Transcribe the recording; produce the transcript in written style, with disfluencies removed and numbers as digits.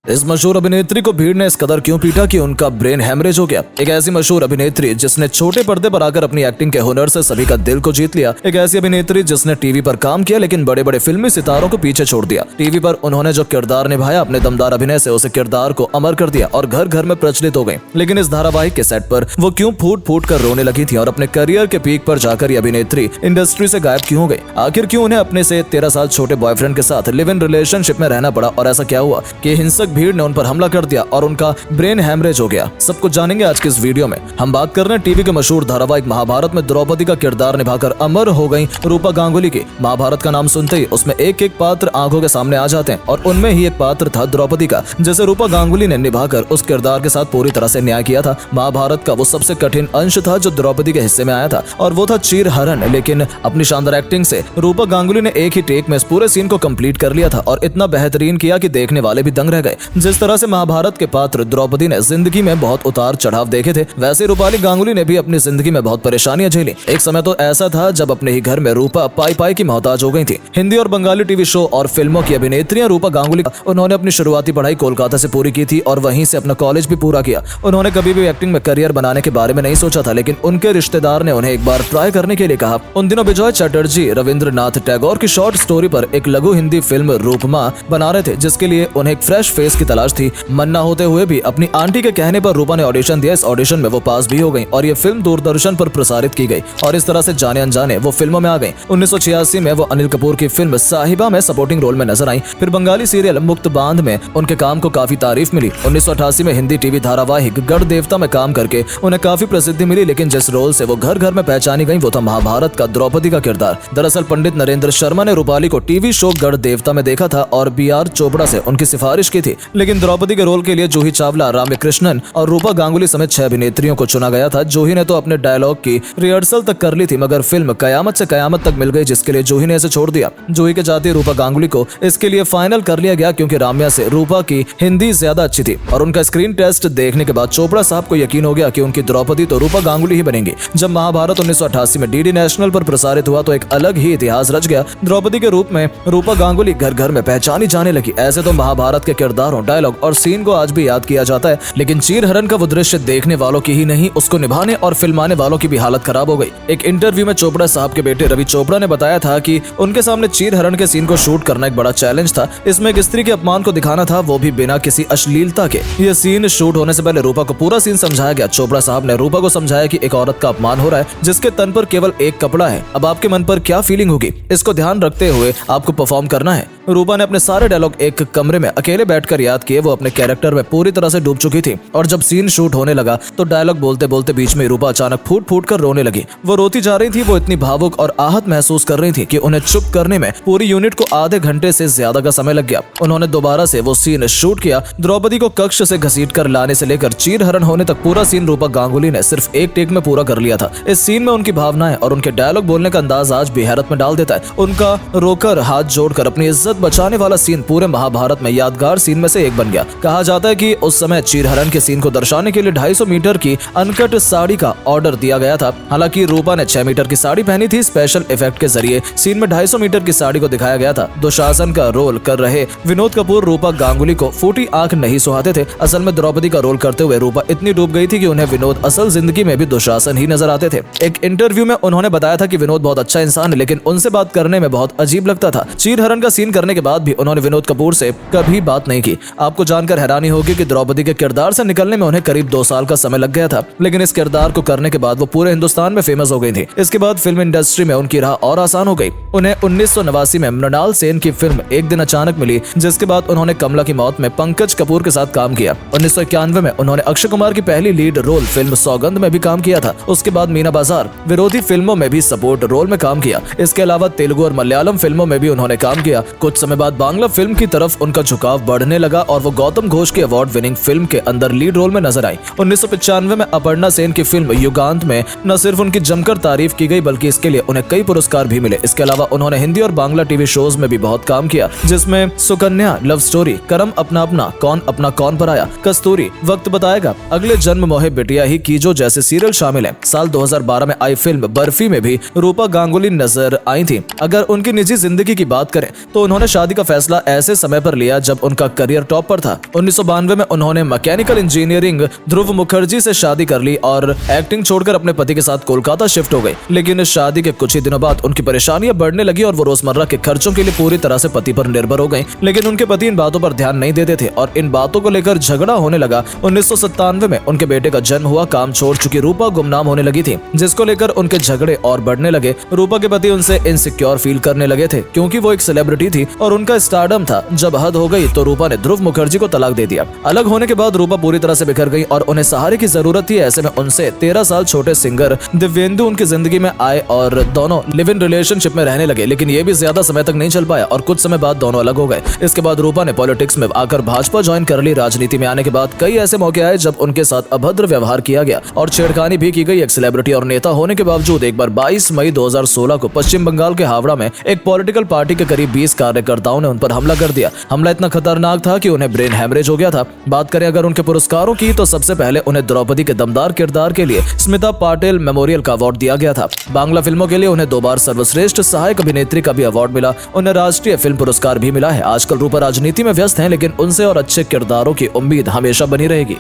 इस मशहूर अभिनेत्री को भीड़ ने इस कदर क्यों पीटा कि उनका ब्रेन हैमरेज हो गया। एक ऐसी मशहूर अभिनेत्री जिसने छोटे पर्दे पर आकर अपनी एक्टिंग के हुनर से सभी का दिल को जीत लिया। एक ऐसी अभिनेत्री जिसने टीवी पर काम किया लेकिन बड़े बड़े फिल्मी सितारों को पीछे छोड़ दिया। टीवी पर उन्होंने जो किरदार निभाया अपने दमदार अभिनय से उसे किरदार को अमर कर दिया और घर घर में प्रचलित हो गई। लेकिन इस धारावाहिक के सेट पर वो क्यों फूट फूट कर रोने लगी थी और अपने करियर के पीक पर जाकर ये अभिनेत्री इंडस्ट्री से गायब क्यों हो गई। आखिर क्यों उन्हें अपने से 13 साल छोटे बॉयफ्रेंड के साथ लिव इन रिलेशनशिप में रहना पड़ा और ऐसा क्या हुआ कि हिंसक भीड़ ने उन पर हमला कर दिया और उनका ब्रेन हैमरेज हो गया। सब कुछ जानेंगे आज की इस वीडियो में। हम बात कर रहे हैं टीवी के मशहूर धारावाहिक महाभारत में द्रौपदी का किरदार निभाकर अमर हो गई रूपा गांगुली की। महाभारत का नाम सुनते ही उसमें एक एक पात्र आंखों के सामने आ जाते हैं और उनमें ही एक पात्र था द्रौपदी का, जिसे रूपा गांगुली ने निभाकर उस किरदार के साथ पूरी तरह से न्याय किया था। महाभारत का वो सबसे कठिन अंश था जो द्रौपदी के हिस्से में आया था और वो था चीरहरण। लेकिन अपनी शानदार एक्टिंग से रूपा गांगुली ने एक ही टेक में इस पूरे सीन को कंप्लीट कर लिया था और इतना बेहतरीन किया कि देखने वाले भी दंग रह गए। जिस तरह से महाभारत के पात्र द्रौपदी ने जिंदगी में बहुत उतार चढ़ाव देखे थे, वैसे रूपाली गांगुली ने भी अपनी जिंदगी में बहुत परेशानियां झेली। एक समय तो ऐसा था जब अपने ही घर में रूपा पाई पाई की मोहताज हो गई थी। हिंदी और बंगाली टीवी शो और फिल्मों की अभिनेत्रियां रूपा गांगुली, उन्होंने अपनी शुरुआती पढ़ाई कोलकाता से पूरी की थी और वहीं से अपना कॉलेज भी पूरा किया। उन्होंने कभी भी एक्टिंग में करियर बनाने के बारे में नहीं सोचा था, लेकिन उनके रिश्तेदार ने उन्हें एक बार ट्राई करने के लिए कहा। उन दिनों विजय चटर्जी रविंद्रनाथ टैगोर की शॉर्ट स्टोरी पर एक लघु हिंदी फिल्म रूपमा बना रहे थे, जिसके लिए उन्हें एक फ्रेश फेस की तलाश थी। मन्ना होते हुए भी अपनी आंटी के कहने पर रूपा ने ऑडिशन दिया। इस ऑडिशन में वो पास भी हो गई और ये फिल्म दूरदर्शन पर प्रसारित की गई और इस तरह से जाने अनजाने वो फिल्मों में आ गई। 1986 में वो अनिल कपूर की फिल्म साहिबा में सपोर्टिंग रोल में नजर आई। फिर बंगाली सीरियल मुक्त बांध में उनके काम को काफी तारीफ मिली। 1988 में हिंदी टीवी धारावाहिक गढ़ देवता में काम करके उन्हें काफी प्रसिद्धि मिली, लेकिन जिस रोल से वो घर घर में पहचानी गई वो था महाभारत का द्रौपदी का किरदार। दरअसल पंडित नरेंद्र शर्मा ने रूपाली को टीवी शो गढ़ देवता में देखा था और BR चोपड़ा से उनकी सिफारिश की थी। लेकिन द्रौपदी के रोल के लिए जूही चावला, रामकृष्णन और रूपा गांगुली समेत 6 अभिनेत्रियों को चुना गया था। जूही ने तो अपने डायलॉग की रिहर्सल तक कर ली थी, मगर फिल्म कयामत से कयामत तक मिल गई, जिसके लिए जूही ने इसे छोड़ दिया। जूही के जाते रूपा गांगुली को इसके लिए फाइनल कर लिया गया क्योंकि राम्या से रूपा की हिंदी ज्यादा अच्छी थी और उनका स्क्रीन टेस्ट देखने के बाद चोपड़ा साहब को यकीन हो गया कि उनकी द्रौपदी तो रूपा गांगुली ही बनेंगी। जब महाभारत 1988 में DD नेशनल पर प्रसारित हुआ तो एक अलग ही इतिहास रच गया। द्रौपदी के रूप में रूपा गांगुली घर घर में पहचानी जाने लगी। ऐसे तो महाभारत के किरदारों, डायलॉग और सीन को आज भी याद किया जाता है, लेकिन चीरहरण का वो दृश्य देखने वालों की ही नहीं, उसको निभाने और फिल्माने वालों की भी हालत खराब हो गई। एक इंटरव्यू में चोपड़ा साहब के बेटे रवि चोपड़ा ने बताया था कि उनके सामने चीरहरण के सीन को शूट करना एक बड़ा चैलेंज था। इसमें एक स्त्री के अपमान को दिखाना था, वो भी बिना किसी अश्लीलता के। ये सीन शूट होने से पहले रूपा को पूरा सीन समझाया गया। चोपड़ा साहब ने रूपा को समझाया कि एक औरत का अपमान हो रहा है जिसके तन पर केवल एक कपड़ा है। अब आपके मन पर क्या फीलिंग होगी, इसको ध्यान रखते हुए आपको परफॉर्म करना है। रूपा ने अपने सारे डायलॉग एक कमरे में अकेले बैठकर याद किए। वो अपने कैरेक्टर में पूरी तरह से डूब चुकी थी और जब सीन शूट होने लगा तो डायलॉग बोलते बोलते बीच में रूपा अचानक फूट फूट कर रोने लगी। वो रोती जा रही थी। वो इतनी भावुक और आहत महसूस कर रही थी कि उन्हें चुप करने में पूरी यूनिट को आधे घंटे से ज्यादा का समय लग गया। उन्होंने दोबारा से वो सीन शूट किया। द्रौपदी को कक्ष से घसीट कर लाने से लेकर चीरहरण होने तक पूरा सीन रूपा गांगुली ने सिर्फ एक टेक में पूरा कर लिया था। इस सीन में उनकी भावनाएं और उनके डायलॉग बोलने का अंदाज आज भी हैरत में डाल देता है। उनका रोकर हाथ जोड़कर अपनी इज्जत बचाने वाला सीन पूरे महाभारत में यादगार सीन में से एक बन गया। कहा जाता है कि उस समय चीरहरण के सीन को दर्शाने के लिए 250 मीटर की अनकट साड़ी का ऑर्डर दिया गया था। हालांकि रूपा ने 6 मीटर की साड़ी पहनी थी। स्पेशल इफेक्ट के जरिए सीन में 250 मीटर की साड़ी को दिखाया गया था। दुशासन का रोल कर रहे विनोद कपूर रूपा गांगुली को फूटी आंख नहीं सुहाते थे। असल में द्रौपदी का रोल करते हुए रूपा इतनी डूब गई थी कि उन्हें विनोद असल जिंदगी में भी दुशासन ही नजर आते थे। एक इंटरव्यू में उन्होंने बताया था कि विनोद बहुत अच्छा इंसान है, लेकिन उनसे बात करने में बहुत अजीब लगता था। चीरहरण का सीन करने के बाद भी उन्होंने विनोद कपूर से कभी बात नहीं की। आपको जानकर हैरानी होगी कि द्रौपदी के किरदार से निकलने में उन्हें करीब 2 साल का समय लग गया था, लेकिन इस किरदार को करने के बाद वो पूरे हिंदुस्तान में फेमस हो गई थी। इसके बाद फिल्म इंडस्ट्री में उनकी राह और आसान हो गई। उन्हें 1989 में मृणाल सेन की फिल्म एक दिन अचानक मिली, जिसके बाद उन्होंने कमला की मौत में पंकज कपूर के साथ काम किया। 1991 में उन्होंने अक्षय कुमार की पहली लीड रोल फिल्म सौगंध में भी काम किया था। उसके बाद मीना बाजार विरोधी फिल्मों में भी सपोर्ट रोल में काम किया। इसके अलावा तेलुगु और मलयालम फिल्मों में भी उन्होंने काम किया। कुछ समय बाद बांग्ला फिल्म की तरफ उनका झुकाव बढ़ने लगा और वो गौतम घोष की अवार्ड विनिंग फिल्म के अंदर लीड रोल में नजर आई। 1995 में अपर्णा सेन की फिल्म युगांत में न सिर्फ उनकी जमकर तारीफ की गई, बल्कि इसके लिए उन्हें कई पुरस्कार भी मिले। इसके अलावा उन्होंने हिंदी और बांग्ला टीवी शोज में भी बहुत काम किया, जिसमें सुकन्या, लव स्टोरी, करम अपना अपना, कौन अपना कौन पर आया, कस्तूरी, वक्त बताएगा, अगले जन्म मोहे बिटिया ही कीजो जैसे सीरियल शामिल हैं। साल 2012 में आई फिल्म बर्फी में भी रूपा गांगुली नजर आई थी। अगर उनकी निजी जिंदगी की बात करें तो उन्होंने उन्होंने शादी का फैसला ऐसे समय पर लिया जब उनका करियर टॉप पर था। 1992 में उन्होंने मैकेनिकल इंजीनियरिंग ध्रुव मुखर्जी से शादी कर ली और एक्टिंग छोड़कर अपने पति के साथ कोलकाता शिफ्ट हो गई। लेकिन इस शादी के कुछ ही दिनों बाद उनकी परेशानियां बढ़ने लगी और वो रोजमर्रा के खर्चों के लिए पूरी तरह से पति पर निर्भर हो गई। लेकिन उनके पति इन बातों पर ध्यान नहीं देते थे और इन बातों को लेकर झगड़ा होने लगा। 1997 में उनके बेटे का जन्म हुआ। काम छोड़ चुकी रूपा गुमनाम होने लगी थी, जिसको लेकर उनके झगड़े और बढ़ने लगे। रूपा के पति उनसे इनसिक्योर फील करने लगे थे क्योंकि वो एक सेलिब्रिटी थी और उनका स्टारडम था। जब हद हो गई तो रूपा ने ध्रुव मुखर्जी को तलाक दे दिया। अलग होने के बाद रूपा पूरी तरह से बिखर गई और उन्हें सहारे की जरूरत थी। ऐसे में उनसे 13 साल छोटे सिंगर दिव्येंदु उनकी जिंदगी में आए और दोनों लिव इन रिलेशनशिप में रहने लगे। लेकिन ये भी ज्यादा समय तक नहीं चल पाया और कुछ समय बाद दोनों अलग हो गए। इसके बाद रूपा ने पॉलिटिक्स में आकर भाजपा ज्वाइन कर ली। राजनीति में आने के बाद कई ऐसे मौके आए जब उनके साथ अभद्र व्यवहार किया गया और छेड़खानी भी की गई। एक सेलिब्रिटी और नेता होने के बावजूद एक बार 22 मई 2016 को पश्चिम बंगाल के हावड़ा में एक पॉलिटिकल पार्टी के करीब 20 कार्यकर्ताओं ने उन पर हमला कर दिया। हमला इतना खतरनाक था कि उन्हें ब्रेन हैमरेज हो गया था। बात करें अगर उनके पुरस्कारों की तो सबसे पहले उन्हें द्रौपदी के दमदार किरदार के लिए स्मिता पाटिल मेमोरियल का अवार्ड दिया गया था। बांग्ला फिल्मों के लिए उन्हें 2 बार सर्वश्रेष्ठ सहायक अभिनेत्री का भी अवार्ड मिला। उन्हें राष्ट्रीय फिल्म पुरस्कार भी मिला है। आजकल रूपा राजनीति में व्यस्त हैं, लेकिन उनसे और अच्छे किरदारों की उम्मीद हमेशा बनी रहेगी।